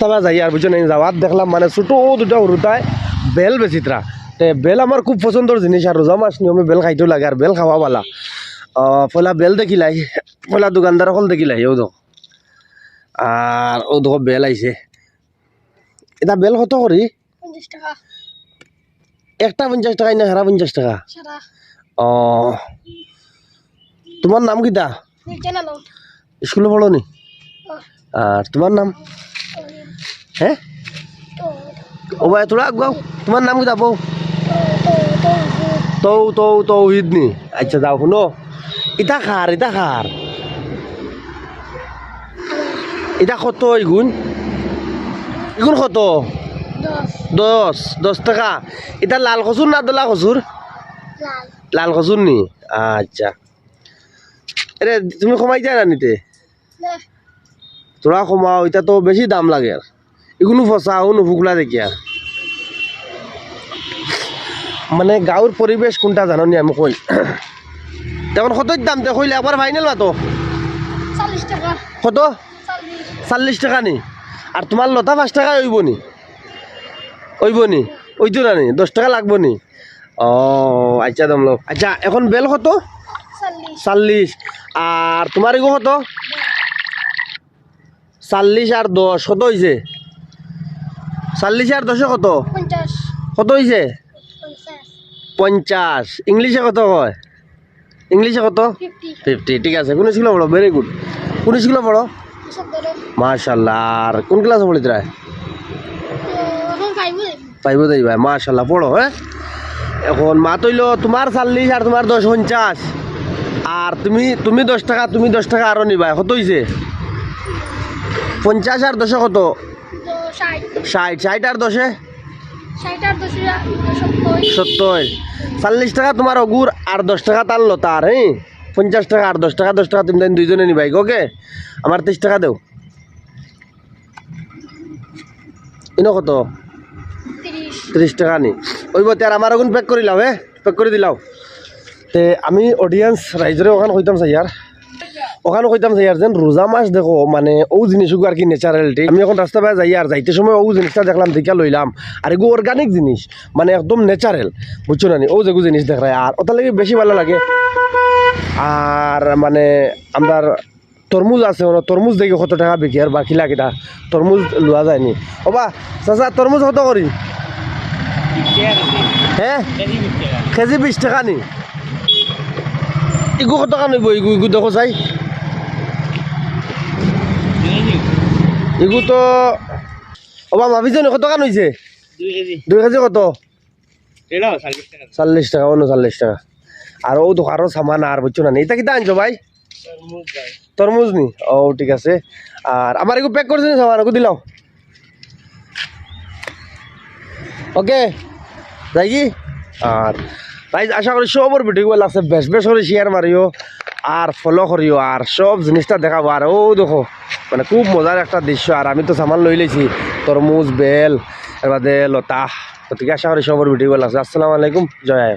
তবে যাই আর বুঝছো না যাওয়ার দেখলাম মানে ছোটো দুটা উরুতায় বেল বেচিত্রা তে বেল আমার খুব পছন্দর জিনিস আর রোজা মাস নিয়মে বেল খাইতেও লাগে আর বেল খাওয়া বালা পয়লা বেল দেখিলাই পয়লা দোকানদার সকল দেখিলাই ও দেখো আর ও দেখো বেল আইছে এটা বেল কত করি 50 টাকা একটা 50 টাকা না হারা 50 টাকা সারা তোমার নাম কিটা নির্জনা লোক স্কুলে পড়ো নি আর তোমার নাম হ্যাঁ ও ভাই তোরা গাও তোমার নাম কিটা বউ তৌহিদ নি আচ্ছা যাও শুনো ইটা খার এটা কত ইগুন কত 10 টাকা এটা লাল খসুর না দলা খসুর লাল খসুর নি আচ্ছা আরে তুমি কমাই যায় না নিতে তোরা কমাও এটা তো বেশি দাম লাগে আর এগুলো ফসা হুন ফুকলা দেখি আর মানে গাঁৱৰ পৰিবেশ কোনটা জানো নি আমি কই তখন কত দাম তে কইলে একবার ফাইনাল মাতো 40 টাকা কত 40 টাকা নি আর তোমার লতা 5 টাকা হইব নি ওইতো না নি 10 টাকা লাগবো নি ও আচ্ছা দাম লো আচ্ছা এখন বেল কত 40 আর তোমার এগো কত 40 আর 10 কত হইছে 40 আর 10 কত 50 কত হইছে 50 ইংলিশে কত কয় ইংলিশে কত 50 ঠিক আছে কোন স্কুলে পড়ো ভেরি গুড কোন স্কুলে পড়ো মাশাআল্লাহ আর কোন ক্লাসে পড়ি তোরা পাইব যাইবা মাশাআল্লাহ পড়ো হ্যাঁ এখন মা তৈল তোমার 40 আর তোমার 10 50 আর তুমি 10 টাকা আরো নিবা কত হইছে 50 আর 10 কত 60 আর 10 70 40 টাকা তোমার অগুর আর 10 টাকা তার লতার হ্যাঁ 50 টাকা আর 10 টাকা তুমি দুইজনে নিবাই ওকে আমার 30 টাকা দেও ইনো কত 30 টাকা নি ওইব তার আমার আগুন প্যাক করে লাও প্যাক করে দিলাও তে আমি অডিয়েন্স রাইজরে ওখানে কইতাম স্যার ওখানে কইতাম স্যার যেন রোজা মাস দেখো মানে ও জিনিসগুলো আর কি ন্যাচারালিটি আমি এখন রাস্তা পায়ে যাই আর যাইতে সময় ও জিনিসটা দেখলাম দেখা লইলাম আর এগুলো অর্গানিক জিনিস মানে একদম ন্যাচারাল বুঝছো না নি ও যেগুলো জিনিস দেখায় আর ওটা লাগে বেশি ভালো লাগে আর মানে আমরা তরমুজ আছে তরমুজ দেখি কত টাকা বিকি আর বাকি লাগে না তরমুজ লোৱা যায়নি ওবা চাচা তরমুজ কত করি হ্যাঁ কেজি 20 টাকা নি ইগু কত টাকা নিব ইগু দেখো চাই ইগু তো ওবা ভাবিছো নি কত টাকা নইছে 2 কেজি কত 40 টাকা 39 টাকা আর ও তো আরো সামান আর বুঝছো না এটা কিটা আনছো ভাই তরমুজ নি ও ঠিক আছে আর আমার এগু প্যাক করছে নি সামান এগু দিলাও ওকে যাই কি আর তাই আশা করি সবর ভিডিও লাগছে বেশ করে শেয়ার মারিও আর ফলো করিও আর সব জিনিসটা দেখাবো আর ও দেখো মানে খুব মজার একটা দৃশ্য আর আমি তো সামান লই লেছি তরমুজ বেল এর বাদে লতা গতিকে আশা করি সবর ভিডিও লাগছে আসসালামু আলাইকুম জয় আয়